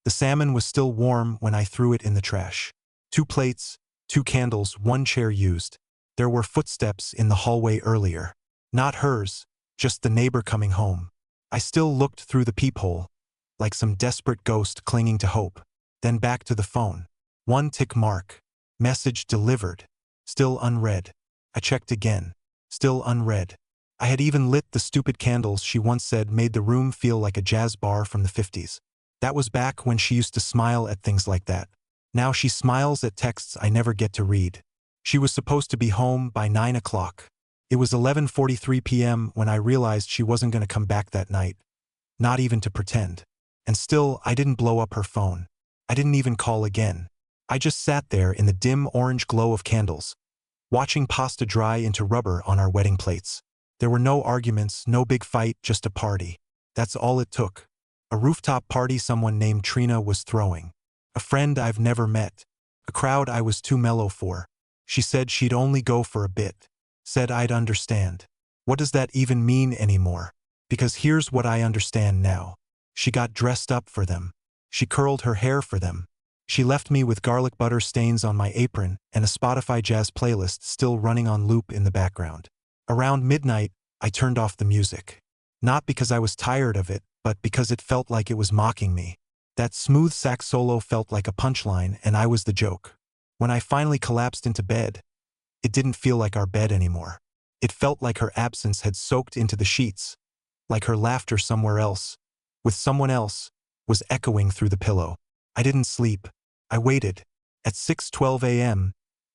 The salmon was still warm when I threw it in the trash. 2 plates, 2 candles, 1 chair used. There were footsteps in the hallway earlier. Not hers, just the neighbor coming home. I still looked through the peephole, like some desperate ghost clinging to hope. Then back to the phone. 1 tick mark. Message delivered. Still unread. I checked again. Still unread. I had even lit the stupid candles she once said made the room feel like a jazz bar from the 50s. That was back when she used to smile at things like that. Now she smiles at texts I never get to read. She was supposed to be home by 9 o'clock. It was 11:43 p.m. when I realized she wasn't going to come back that night. Not even to pretend. And still, I didn't blow up her phone. I didn't even call again. I just sat there in the dim orange glow of candles, watching pasta dry into rubber on our wedding plates. There were no arguments, no big fight, just a party. That's all it took. A rooftop party someone named Trina was throwing. A friend I've never met. A crowd I was too mellow for. She said she'd only go for a bit. Said I'd understand. What does that even mean anymore? Because here's what I understand now. She got dressed up for them. She curled her hair for them. She left me with garlic butter stains on my apron and a Spotify jazz playlist still running on loop in the background. Around midnight, I turned off the music. Not because I was tired of it, but because it felt like it was mocking me. That smooth sax solo felt like a punchline, and I was the joke. When I finally collapsed into bed, it didn't feel like our bed anymore. It felt like her absence had soaked into the sheets, like her laughter somewhere else, with someone else, was echoing through the pillow. I didn't sleep. I waited. At 6:12 a.m.,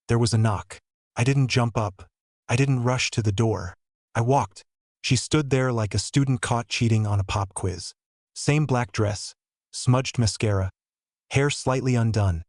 there was a knock. I didn't jump up. I didn't rush to the door. I walked. She stood there like a student caught cheating on a pop quiz. Same black dress, smudged mascara, hair slightly undone.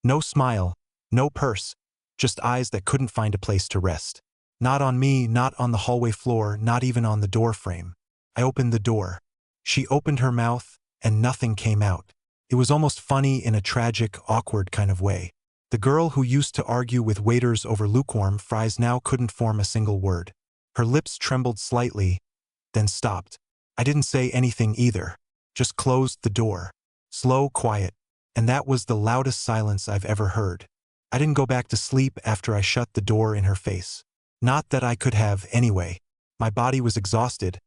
No smile, no purse, just eyes that couldn't find a place to rest. Not on me, not on the hallway floor, not even on the door frame. I opened the door. She opened her mouth, and nothing came out. It was almost funny in a tragic, awkward kind of way. The girl who used to argue with waiters over lukewarm fries now couldn't form a single word. Her lips trembled slightly, then stopped. I didn't say anything either, just closed the door. Slow, quiet, and that was the loudest silence I've ever heard. I didn't go back to sleep after I shut the door in her face. Not that I could have, anyway. My body was exhausted,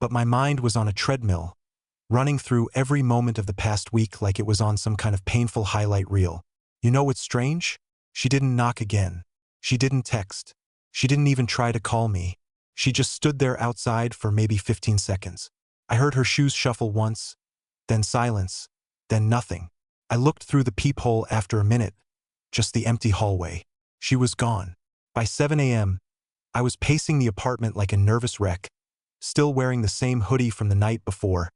but my mind was on a treadmill, running through every moment of the past week like it was on some kind of painful highlight reel. You know what's strange? She didn't knock again. She didn't text. She didn't even try to call me. She just stood there outside for maybe 15 seconds. I heard her shoes shuffle once, then silence, then nothing. I looked through the peephole after a minute, just the empty hallway. She was gone. By 7 a.m., I was pacing the apartment like a nervous wreck, still wearing the same hoodie from the night before,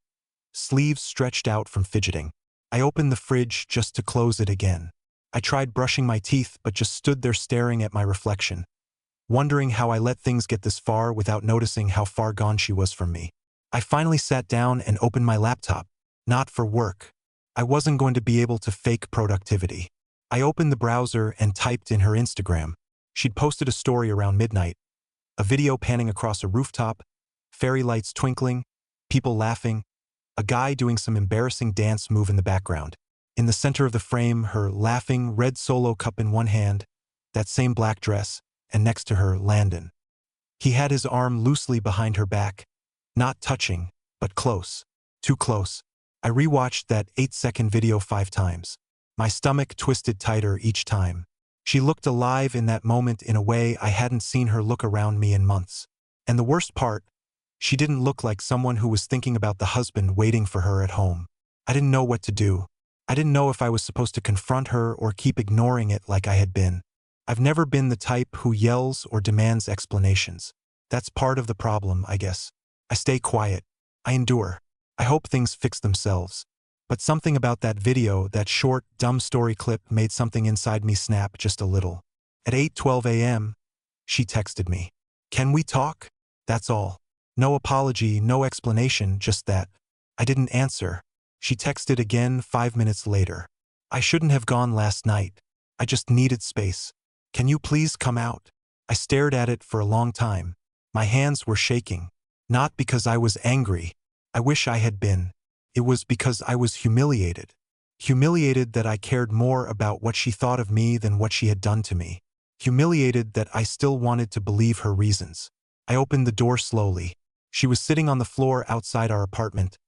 sleeves stretched out from fidgeting. I opened the fridge just to close it again. I tried brushing my teeth but just stood there staring at my reflection, wondering how I let things get this far without noticing how far gone she was from me. I finally sat down and opened my laptop. Not for work. I wasn't going to be able to fake productivity. I opened the browser and typed in her Instagram. She'd posted a story around midnight, a video panning across a rooftop, fairy lights twinkling, people laughing, a guy doing some embarrassing dance move in the background. In the center of the frame, her laughing red Solo cup in one hand, that same black dress, and next to her, Landon. He had his arm loosely behind her back, not touching, but close. Too close. I rewatched that 8-second video 5 times. My stomach twisted tighter each time. She looked alive in that moment in a way I hadn't seen her look around me in months. And the worst part, she didn't look like someone who was thinking about the husband waiting for her at home. I didn't know what to do. I didn't know if I was supposed to confront her or keep ignoring it like I had been. I've never been the type who yells or demands explanations. That's part of the problem, I guess. I stay quiet. I endure. I hope things fix themselves. But something about that video, that short, dumb story clip, made something inside me snap just a little. At 8:12 a.m., she texted me. "Can we talk?" That's all. No apology, no explanation, just that. I didn't answer. She texted again 5 minutes later. "I shouldn't have gone last night. I just needed space. Can you please come out?" I stared at it for a long time. My hands were shaking. Not because I was angry. I wish I had been. It was because I was humiliated. Humiliated that I cared more about what she thought of me than what she had done to me. Humiliated that I still wanted to believe her reasons. I opened the door slowly. She was sitting on the floor outside our apartment,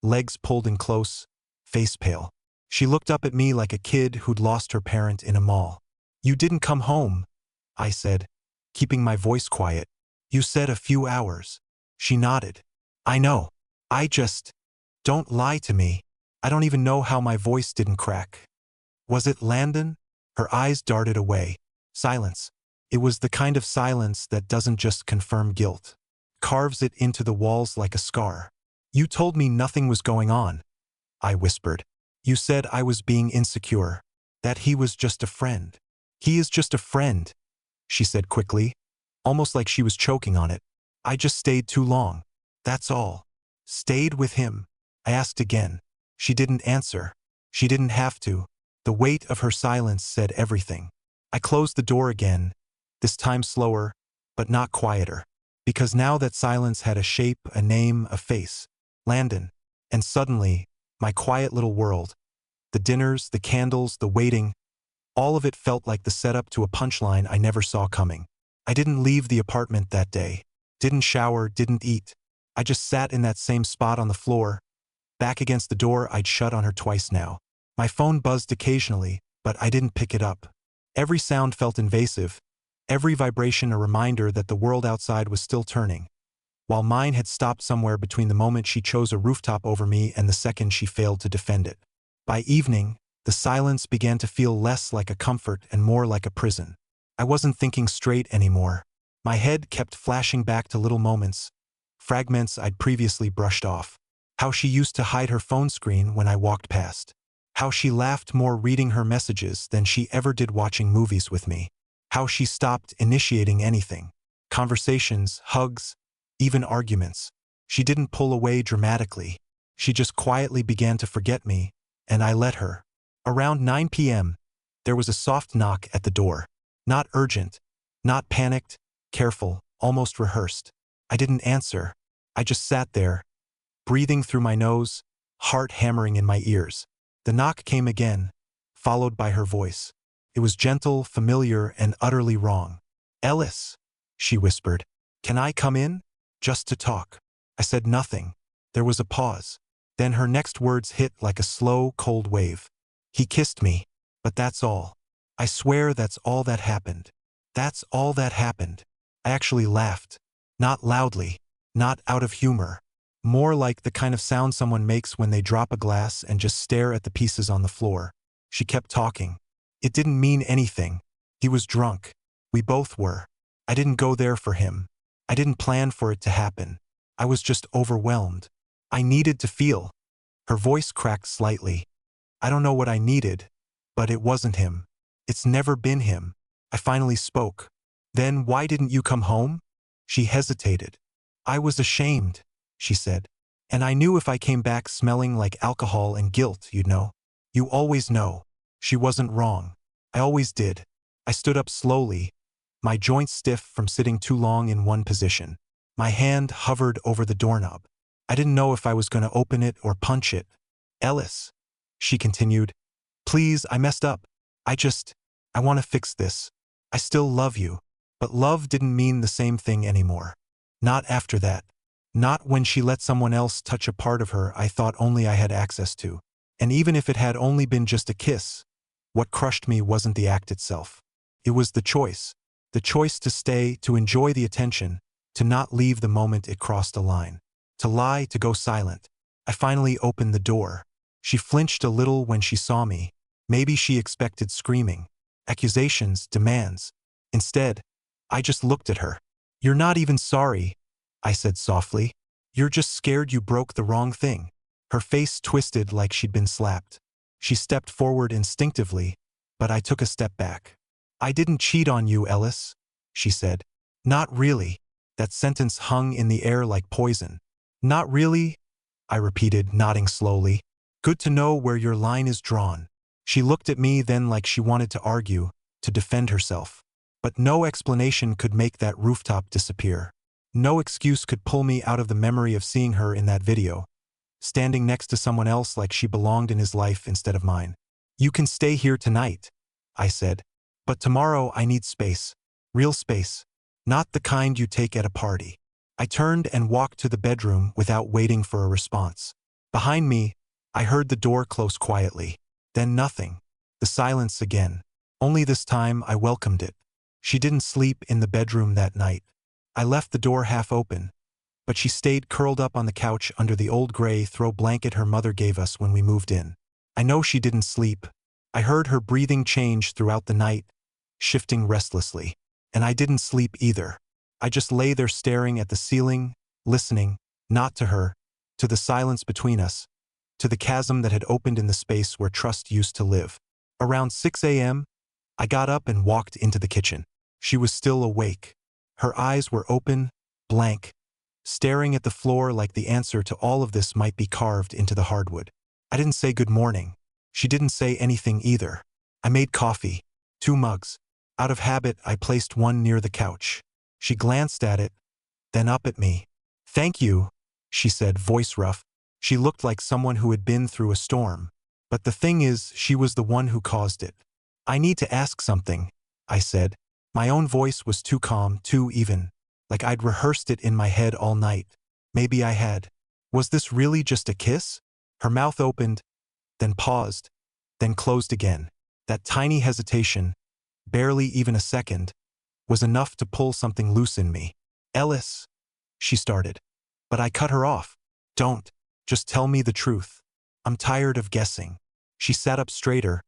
legs pulled in close, face pale. She looked up at me like a kid who'd lost her parent in a mall. "You didn't come home," I said, keeping my voice quiet. "You said a few hours." She nodded. "I know. I just... Don't lie to me." I don't even know how my voice didn't crack. "Was it Landon?" Her eyes darted away. Silence. It was the kind of silence that doesn't just confirm guilt. Carves it into the walls like a scar. "You told me nothing was going on," I whispered. "You said I was being insecure. That he was just a friend." "He is just a friend," she said quickly, almost like she was choking on it. "I just stayed too long. That's all." "Stayed with him?" I asked again. She didn't answer. She didn't have to. The weight of her silence said everything. I closed the door again, this time slower, but not quieter. Because now that silence had a shape, a name, a face. Landon. And suddenly, my quiet little world, the dinners, the candles, the waiting, all of it felt like the setup to a punchline I never saw coming. I didn't leave the apartment that day. Didn't shower, didn't eat. I just sat in that same spot on the floor, back against the door I'd shut on her twice now. My phone buzzed occasionally, but I didn't pick it up. Every sound felt invasive, every vibration a reminder that the world outside was still turning, while mine had stopped somewhere between the moment she chose a rooftop over me and the second she failed to defend it. By evening, the silence began to feel less like a comfort and more like a prison. I wasn't thinking straight anymore. My head kept flashing back to little moments, fragments I'd previously brushed off. How she used to hide her phone screen when I walked past. How she laughed more reading her messages than she ever did watching movies with me. How she stopped initiating anything. Conversations, hugs, even arguments. She didn't pull away dramatically. She just quietly began to forget me, and I let her. Around 9 p.m., there was a soft knock at the door. Not urgent, not panicked, careful, almost rehearsed. I didn't answer. I just sat there, breathing through my nose, heart hammering in my ears. The knock came again, followed by her voice. It was gentle, familiar, and utterly wrong. "Ellis," she whispered. "Can I come in? Just to talk." I said nothing. There was a pause. Then her next words hit like a slow, cold wave. "He kissed me, but that's all. I swear that's all that happened. That's all that happened." I actually laughed. Not loudly, not out of humor. More like the kind of sound someone makes when they drop a glass and just stare at the pieces on the floor. She kept talking. "It didn't mean anything. He was drunk. We both were. I didn't go there for him. I didn't plan for it to happen. I was just overwhelmed. I needed to feel." Her voice cracked slightly. "I don't know what I needed, but it wasn't him. It's never been him." I finally spoke. "Then why didn't you come home?" She hesitated. "I was ashamed," she said. "And I knew if I came back smelling like alcohol and guilt, you'd know." "You always know." She wasn't wrong. I always did. I stood up slowly, my joints stiff from sitting too long in one position. My hand hovered over the doorknob. I didn't know if I was going to open it or punch it. "Ellis," she continued, "please, I messed up. I want to fix this. I still love you." But love didn't mean the same thing anymore. Not after that. Not when she let someone else touch a part of her I thought only I had access to. And even if it had only been just a kiss, what crushed me wasn't the act itself. It was the choice. The choice to stay, to enjoy the attention, to not leave the moment it crossed a line. To lie, to go silent. I finally opened the door. She flinched a little when she saw me. Maybe she expected screaming. Accusations, demands. Instead, I just looked at her. "You're not even sorry," I said softly. "You're just scared you broke the wrong thing." Her face twisted like she'd been slapped. She stepped forward instinctively, but I took a step back. "I didn't cheat on you, Ellis," she said. "Not really." That sentence hung in the air like poison. "Not really?" I repeated, nodding slowly. "Good to know where your line is drawn." She looked at me then like she wanted to argue, to defend herself. But no explanation could make that rooftop disappear. No excuse could pull me out of the memory of seeing her in that video, standing next to someone else like she belonged in his life instead of mine. "You can stay here tonight," I said. "But tomorrow I need space. Real space. Not the kind you take at a party." I turned and walked to the bedroom without waiting for a response. Behind me, I heard the door close quietly. Then nothing. The silence again. Only this time I welcomed it. She didn't sleep in the bedroom that night. I left the door half open, but she stayed curled up on the couch under the old gray throw blanket her mother gave us when we moved in. I know she didn't sleep. I heard her breathing change throughout the night, shifting restlessly. And I didn't sleep either. I just lay there staring at the ceiling, listening, not to her, to the silence between us, to the chasm that had opened in the space where trust used to live. Around 6 a.m., I got up and walked into the kitchen. She was still awake. Her eyes were open, blank, staring at the floor like the answer to all of this might be carved into the hardwood. I didn't say good morning. She didn't say anything either. I made coffee, 2 mugs. Out of habit, I placed one near the couch. She glanced at it, then up at me. "Thank you," she said, voice rough. She looked like someone who had been through a storm. But the thing is, she was the one who caused it. "I need to ask something," I said. My own voice was too calm, too even, like I'd rehearsed it in my head all night. Maybe I had. Was this really just a kiss? Her mouth opened, then paused, then closed again. That tiny hesitation, barely even a second, was enough to pull something loose in me. "Ellis," she started. But I cut her off. "Don't. Just tell me the truth. I'm tired of guessing." She sat up straighter,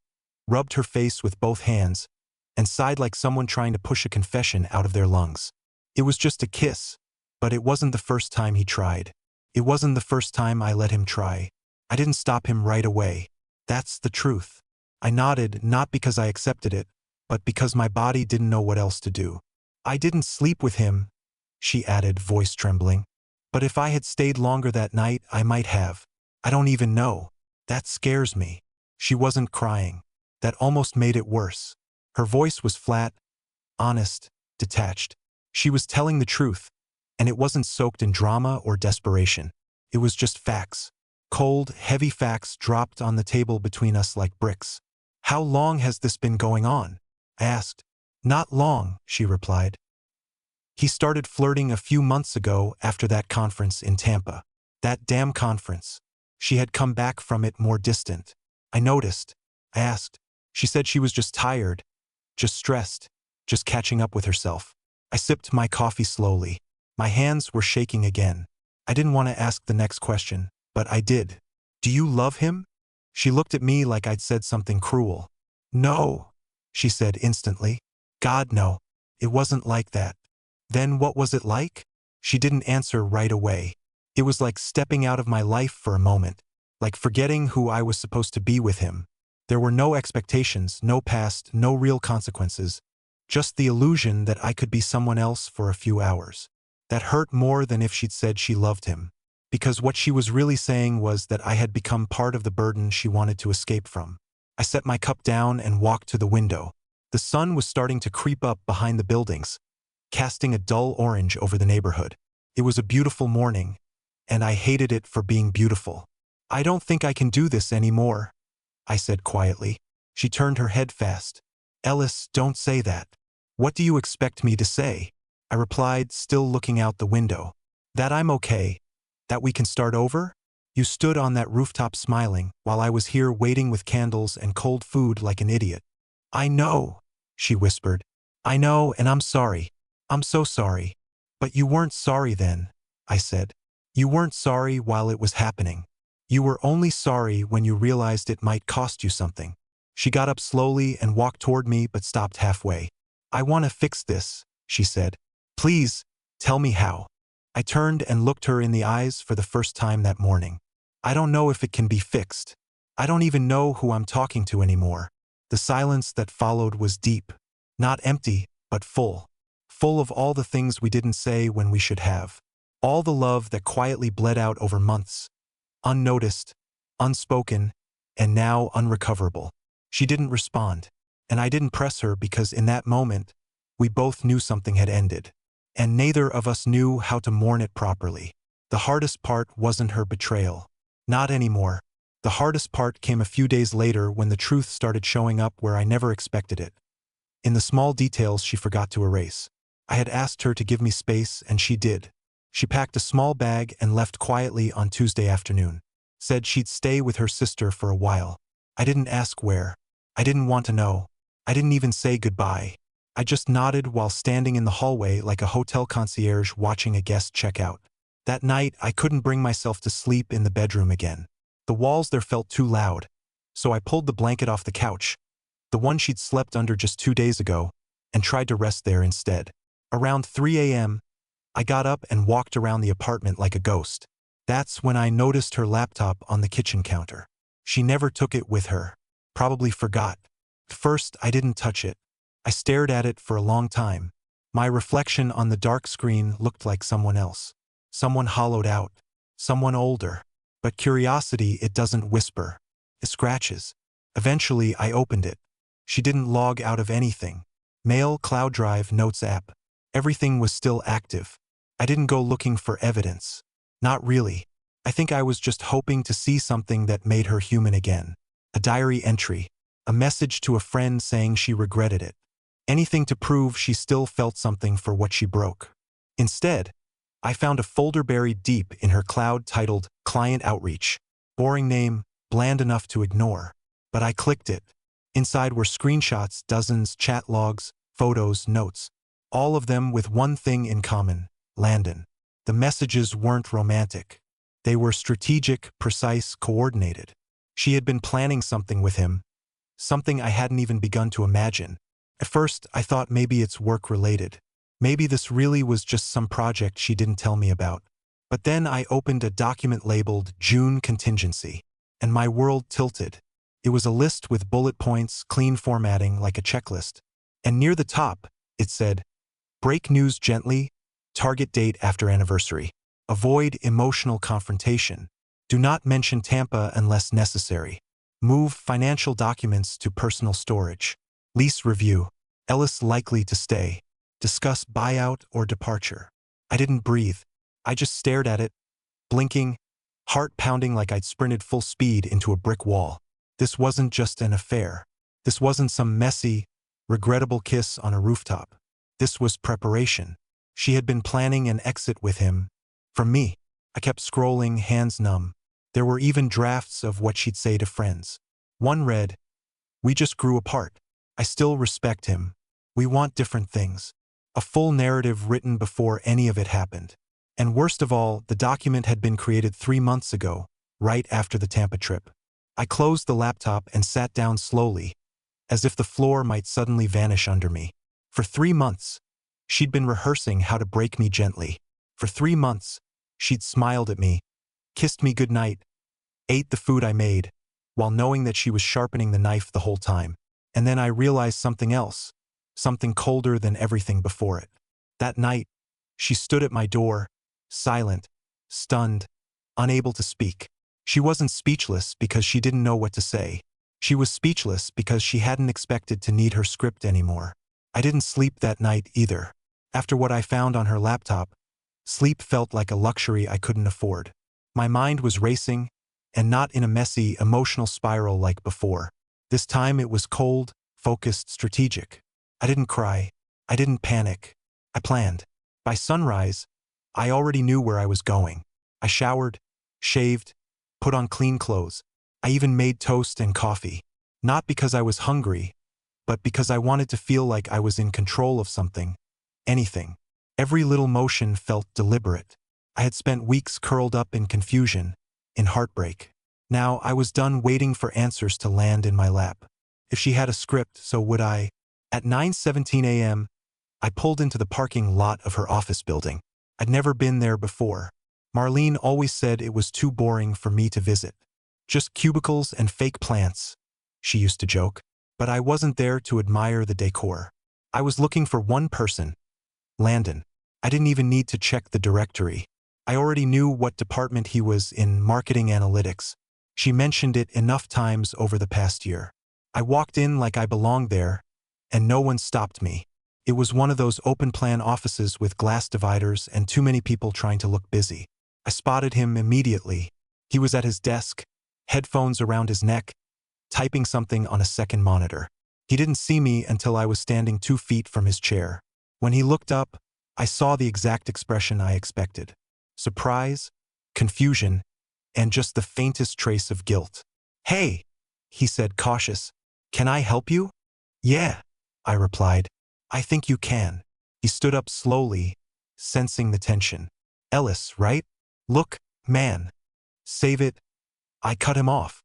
rubbed her face with both hands, and sighed like someone trying to push a confession out of their lungs. "It was just a kiss, but it wasn't the first time he tried. It wasn't the first time I let him try. I didn't stop him right away. That's the truth." I nodded, not because I accepted it, but because my body didn't know what else to do. "I didn't sleep with him," she added, voice trembling. "But if I had stayed longer that night, I might have. I don't even know. That scares me." She wasn't crying. That almost made it worse. Her voice was flat, honest, detached. She was telling the truth, and it wasn't soaked in drama or desperation. It was just facts. Cold, heavy facts dropped on the table between us like bricks. "How long has this been going on?" I asked. "Not long," she replied. "He started flirting a few months ago after that conference in Tampa. That damn conference." She had come back from it more distant. I noticed. I asked. She said she was just tired, just stressed, just catching up with herself. I sipped my coffee slowly. My hands were shaking again. I didn't want to ask the next question, but I did. "Do you love him?" She looked at me like I'd said something cruel. "No," she said instantly. "God, no. It wasn't like that." "Then what was it like?" She didn't answer right away. It was like stepping out of my life for a moment, like forgetting who I was supposed to be with him. There were no expectations, no past, no real consequences, just the illusion that I could be someone else for a few hours. That hurt more than if she'd said she loved him, because what she was really saying was that I had become part of the burden she wanted to escape from. I set my cup down and walked to the window. The sun was starting to creep up behind the buildings, casting a dull orange over the neighborhood. It was a beautiful morning, and I hated it for being beautiful. "I don't think I can do this anymore," I said quietly. She turned her head fast. "Ellis, don't say that." "What do you expect me to say?" I replied, still looking out the window. "That I'm okay. That we can start over? You stood on that rooftop smiling, while I was here waiting with candles and cold food like an idiot." "I know," she whispered. "I know, and I'm sorry. I'm so sorry." "But you weren't sorry then," I said. "You weren't sorry while it was happening. You were only sorry when you realized it might cost you something." She got up slowly and walked toward me but stopped halfway. "I want to fix this," she said. "Please, tell me how." I turned and looked her in the eyes for the first time that morning. "I don't know if it can be fixed. I don't even know who I'm talking to anymore." The silence that followed was deep. Not empty, but full. Full of all the things we didn't say when we should have. All the love that quietly bled out over months. Unnoticed, unspoken, and now unrecoverable. She didn't respond, and I didn't press her because in that moment, we both knew something had ended. And neither of us knew how to mourn it properly. The hardest part wasn't her betrayal. Not anymore. The hardest part came a few days later when the truth started showing up where I never expected it. In the small details she forgot to erase. I had asked her to give me space, and she did. She packed a small bag and left quietly on Tuesday afternoon. Said she'd stay with her sister for a while. I didn't ask where. I didn't want to know. I didn't even say goodbye. I just nodded while standing in the hallway like a hotel concierge watching a guest check out. That night, I couldn't bring myself to sleep in the bedroom again. The walls there felt too loud. So I pulled the blanket off the couch, the one she'd slept under just 2 days ago, and tried to rest there instead. Around 3 a.m., I got up and walked around the apartment like a ghost. That's when I noticed her laptop on the kitchen counter. She never took it with her. Probably forgot. At first, I didn't touch it. I stared at it for a long time. My reflection on the dark screen looked like someone else. Someone hollowed out. Someone older. But curiosity, it doesn't whisper. It scratches. Eventually, I opened it. She didn't log out of anything. Mail, cloud drive, notes app. Everything was still active. I didn't go looking for evidence. Not really. I think I was just hoping to see something that made her human again. A diary entry. A message to a friend saying she regretted it. Anything to prove she still felt something for what she broke. Instead, I found a folder buried deep in her cloud titled Client Outreach. Boring name, bland enough to ignore. But I clicked it. Inside were screenshots, dozens, chat logs, photos, notes. All of them with one thing in common: Landon. The messages weren't romantic. They were strategic, precise, coordinated. She had been planning something with him, something I hadn't even begun to imagine. At first, I thought maybe it's work-related. Maybe this really was just some project she didn't tell me about. But then I opened a document labeled June Contingency, and my world tilted. It was a list with bullet points, clean formatting like a checklist. And near the top, it said, break news gently, target date after anniversary. Avoid emotional confrontation. Do not mention Tampa unless necessary. Move financial documents to personal storage. Lease review. Ellis likely to stay. Discuss buyout or departure. I didn't breathe. I just stared at it, blinking, heart pounding like I'd sprinted full speed into a brick wall. This wasn't just an affair. This wasn't some messy, regrettable kiss on a rooftop. This was preparation. She had been planning an exit with him. From me. I kept scrolling, hands numb. There were even drafts of what she'd say to friends. One read, "We just grew apart. I still respect him. We want different things." A full narrative written before any of it happened. And worst of all, the document had been created 3 months ago, right after the Tampa trip. I closed the laptop and sat down slowly, as if the floor might suddenly vanish under me. For 3 months, she'd been rehearsing how to break me gently. For 3 months, she'd smiled at me, kissed me goodnight, ate the food I made, while knowing that she was sharpening the knife the whole time. And then I realized something else, something colder than everything before it. That night, she stood at my door, silent, stunned, unable to speak. She wasn't speechless because she didn't know what to say. She was speechless because she hadn't expected to need her script anymore. I didn't sleep that night either. After what I found on her laptop, sleep felt like a luxury I couldn't afford. My mind was racing, and not in a messy, emotional spiral like before. This time it was cold, focused, strategic. I didn't cry. I didn't panic. I planned. By sunrise, I already knew where I was going. I showered, shaved, put on clean clothes. I even made toast and coffee. Not because I was hungry, but because I wanted to feel like I was in control of something. Anything. Every little motion felt deliberate. I had spent weeks curled up in confusion, in heartbreak. Now I was done waiting for answers to land in my lap. If she had a script, so would I. At 9:17 a.m., I pulled into the parking lot of her office building. I'd never been there before. Marlene always said it was too boring for me to visit. Just cubicles and fake plants, she used to joke. But I wasn't there to admire the decor. I was looking for one person, Landon. I didn't even need to check the directory. I already knew what department he was in, marketing analytics. She mentioned it enough times over the past year. I walked in like I belonged there, and no one stopped me. It was one of those open-plan offices with glass dividers and too many people trying to look busy. I spotted him immediately. He was at his desk, headphones around his neck, typing something on a second monitor. He didn't see me until I was standing 2 feet from his chair. When he looked up, I saw the exact expression I expected. Surprise, confusion, and just the faintest trace of guilt. "Hey," he said, cautious. "Can I help you?" "Yeah," I replied. "I think you can." He stood up slowly, sensing the tension. "Ellis, right? Look, man. Save it." I cut him off.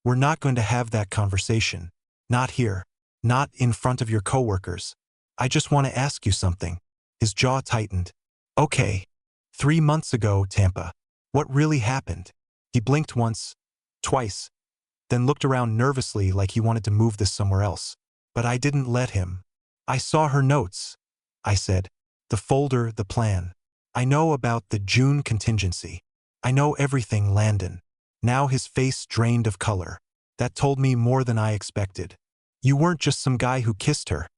"We're not going to have that conversation. Not here. Not in front of your coworkers. I just want to ask you something." His jaw tightened. "Okay. 3 months ago, Tampa. What really happened?" He blinked once, twice, then looked around nervously like he wanted to move this somewhere else. But I didn't let him. "I saw her notes," I said. "The folder, the plan. I know about the June contingency. I know everything, Landon." Now his face drained of color. "That told me more than I expected. You weren't just some guy who kissed her,"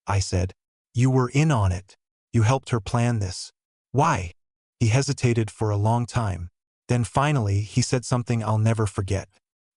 I said. "You were in on it. You helped her plan this." "Why?" He hesitated for a long time. Then finally he said something I'll never forget.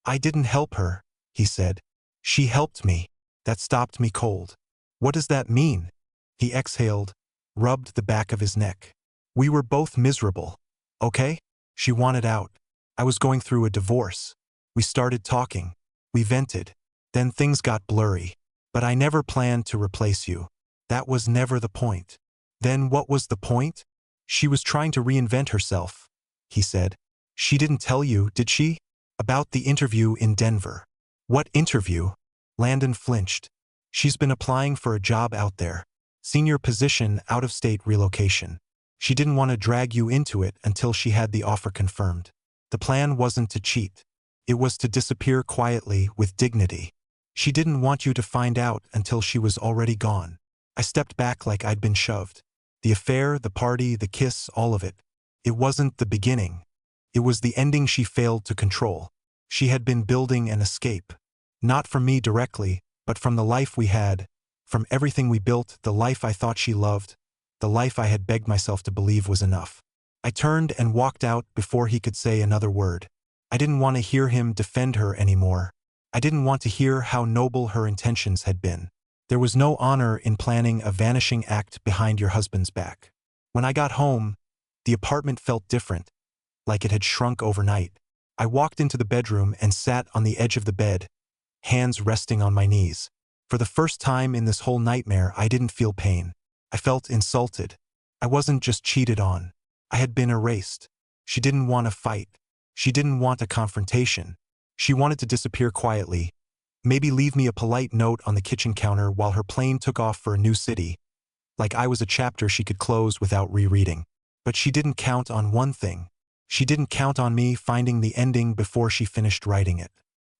"I didn't help her," he said. "She helped me." That stopped me cold. "What does that mean?" He exhaled, rubbed the back of his neck. "We were both miserable. Okay? She wanted out. I was going through a divorce. We started talking. We vented. Then things got blurry. But I never planned to replace you. That was never the point." "Then what was the point?" "She was trying to reinvent herself," he said. "She didn't tell you, did she? About the interview in Denver." "What interview?" Landon flinched. "She's been applying for a job out there. Senior position, out-of-state relocation. She didn't want to drag you into it until she had the offer confirmed. The plan wasn't to cheat. It was to disappear quietly with dignity. She didn't want you to find out until she was already gone." I stepped back like I'd been shoved. The affair, the party, the kiss, all of it. It wasn't the beginning. It was the ending she failed to control. She had been building an escape. Not from me directly, but from the life we had, from everything we built, the life I thought she loved, the life I had begged myself to believe was enough. I turned and walked out before he could say another word. I didn't want to hear him defend her anymore. I didn't want to hear how noble her intentions had been. There was no honor in planning a vanishing act behind your husband's back. When I got home, the apartment felt different, like it had shrunk overnight. I walked into the bedroom and sat on the edge of the bed, hands resting on my knees. For the first time in this whole nightmare, I didn't feel pain. I felt insulted. I wasn't just cheated on. I had been erased. She didn't want a fight. She didn't want a confrontation. She wanted to disappear quietly, maybe leave me a polite note on the kitchen counter while her plane took off for a new city, like I was a chapter she could close without rereading. But she didn't count on one thing. She didn't count on me finding the ending before she finished writing it.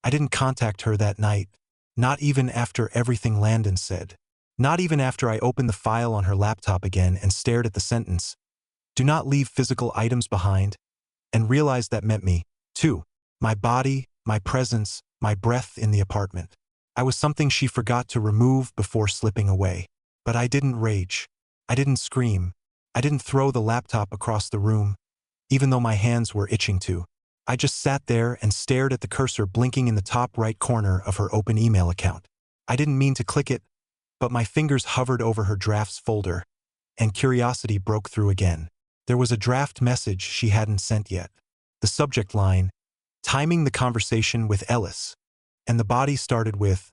I didn't contact her that night, not even after everything Landon said. Not even after I opened the file on her laptop again and stared at the sentence, "Do not leave physical items behind," and realized that meant me, too. My body, my presence, my breath in the apartment. I was something she forgot to remove before slipping away. But I didn't rage. I didn't scream. I didn't throw the laptop across the room, even though my hands were itching to. I just sat there and stared at the cursor blinking in the top right corner of her open email account. I didn't mean to click it, but my fingers hovered over her drafts folder, and curiosity broke through again. There was a draft message she hadn't sent yet. The subject line, "Timing the conversation with Ellis," and the body started with,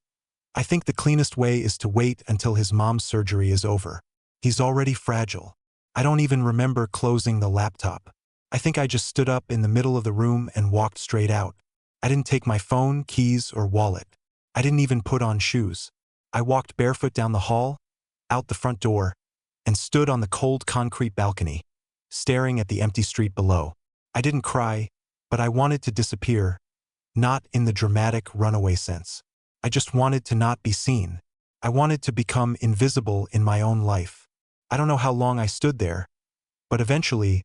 "I think the cleanest way is to wait until his mom's surgery is over. He's already fragile." I don't even remember closing the laptop. I think I just stood up in the middle of the room and walked straight out. I didn't take my phone, keys, or wallet. I didn't even put on shoes. I walked barefoot down the hall, out the front door, and stood on the cold concrete balcony, staring at the empty street below. I didn't cry, but I wanted to disappear, not in the dramatic runaway sense. I just wanted to not be seen. I wanted to become invisible in my own life. I don't know how long I stood there, but eventually,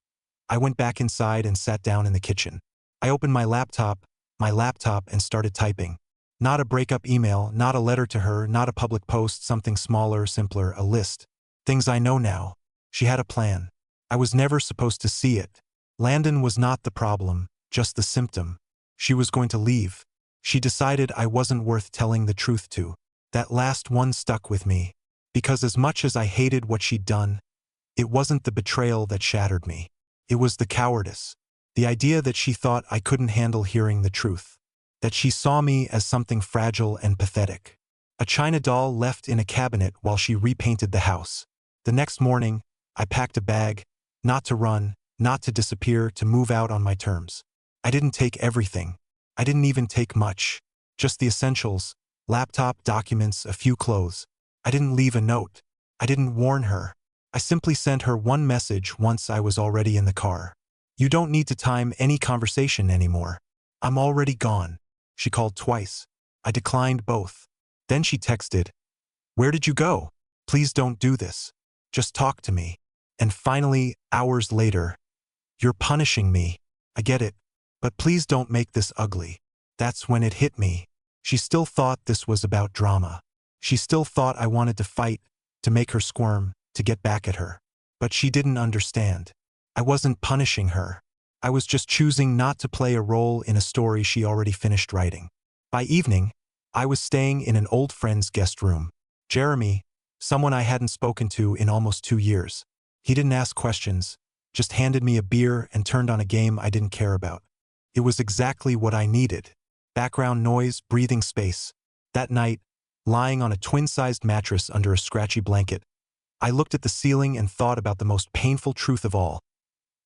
I went back inside and sat down in the kitchen. I opened my laptop, and started typing. Not a breakup email, not a letter to her, not a public post, something smaller, simpler, a list. Things I know now. She had a plan. I was never supposed to see it. Landon was not the problem, just the symptom. She was going to leave. She decided I wasn't worth telling the truth to. That last one stuck with me, because as much as I hated what she'd done, it wasn't the betrayal that shattered me. It was the cowardice. The idea that she thought I couldn't handle hearing the truth. That she saw me as something fragile and pathetic. A china doll left in a cabinet while she repainted the house. The next morning, I packed a bag, not to run, not to disappear, to move out on my terms. I didn't take everything. I didn't even take much. Just the essentials: laptop, documents, a few clothes. I didn't leave a note. I didn't warn her. I simply sent her one message once I was already in the car. You don't need to time any conversation anymore. I'm already gone. She called twice. I declined both. Then she texted, "Where did you go? Please don't do this. Just talk to me." And finally, hours later, "You're punishing me. I get it. But please don't make this ugly." That's when it hit me. She still thought this was about drama. She still thought I wanted to fight, to make her squirm, to get back at her. But she didn't understand. I wasn't punishing her. I was just choosing not to play a role in a story she already finished writing. By evening, I was staying in an old friend's guest room. Jeremy, someone I hadn't spoken to in almost 2 years. He didn't ask questions, just handed me a beer and turned on a game I didn't care about. It was exactly what I needed. Background noise, breathing space. That night, lying on a twin-sized mattress under a scratchy blanket, I looked at the ceiling and thought about the most painful truth of all: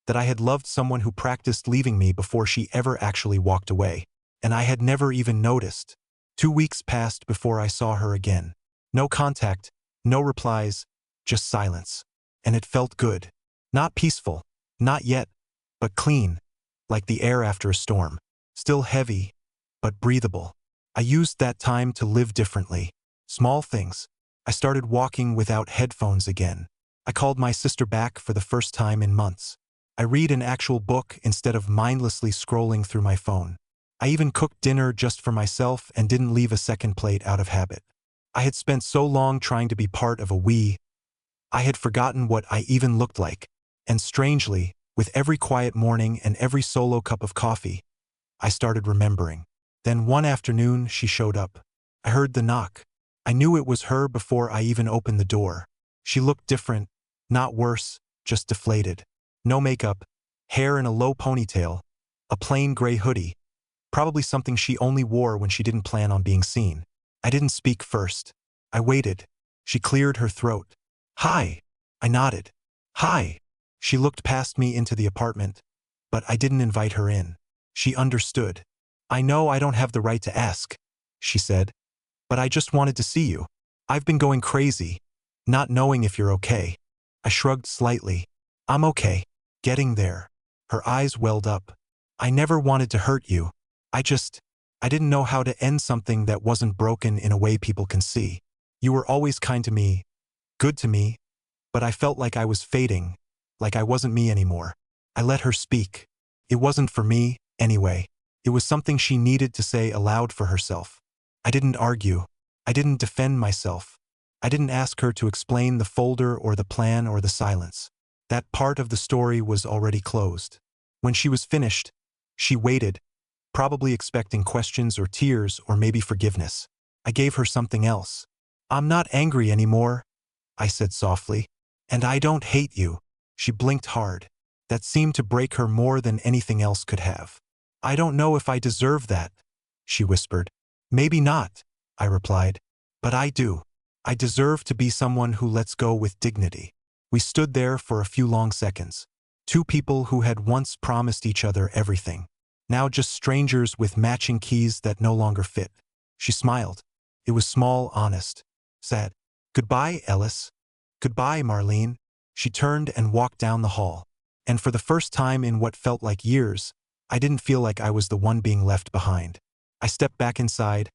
that I had loved someone who practiced leaving me before she ever actually walked away. And I had never even noticed. 2 weeks passed before I saw her again. No contact, no replies, just silence. And it felt good. Not peaceful, not yet, but clean, like the air after a storm. Still heavy, but breathable. I used that time to live differently. Small things. I started walking without headphones again. I called my sister back for the first time in months. I read an actual book instead of mindlessly scrolling through my phone. I even cooked dinner just for myself and didn't leave a second plate out of habit. I had spent so long trying to be part of a we, I had forgotten what I even looked like. And strangely, with every quiet morning and every solo cup of coffee, I started remembering. Then one afternoon, she showed up. I heard the knock. I knew it was her before I even opened the door. She looked different, not worse, just deflated. No makeup, hair in a low ponytail, a plain gray hoodie, probably something she only wore when she didn't plan on being seen. I didn't speak first. I waited. She cleared her throat. "Hi." I nodded. "Hi." She looked past me into the apartment, but I didn't invite her in. She understood. "I know I don't have the right to ask," she said, "but I just wanted to see you. I've been going crazy, not knowing if you're okay." I shrugged slightly. "I'm okay. Getting there." Her eyes welled up. "I never wanted to hurt you. I didn't know how to end something that wasn't broken in a way people can see. You were always kind to me, good to me, but I felt like I was fading, like I wasn't me anymore." I let her speak. It wasn't for me, anyway. It was something she needed to say aloud for herself. I didn't argue. I didn't defend myself. I didn't ask her to explain the folder or the plan or the silence. That part of the story was already closed. When she was finished, she waited, probably expecting questions or tears or maybe forgiveness. I gave her something else. "I'm not angry anymore," I said softly. "And I don't hate you." She blinked hard. That seemed to break her more than anything else could have. "I don't know if I deserve that," she whispered. "Maybe not," I replied. "But I do. I deserve to be someone who lets go with dignity." We stood there for a few long seconds. Two people who had once promised each other everything. Now just strangers with matching keys that no longer fit. She smiled. It was small, honest, sad. "Goodbye, Ellis." "Goodbye, Marlene." She turned and walked down the hall. And for the first time in what felt like years, I didn't feel like I was the one being left behind. I stepped back inside,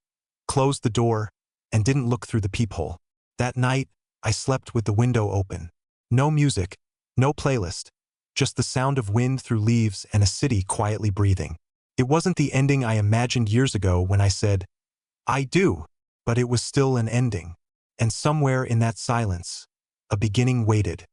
closed the door, and didn't look through the peephole. That night, I slept with the window open. No music, no playlist, just the sound of wind through leaves and a city quietly breathing. It wasn't the ending I imagined years ago when I said, "I do," but it was still an ending. And somewhere in that silence, a beginning waited.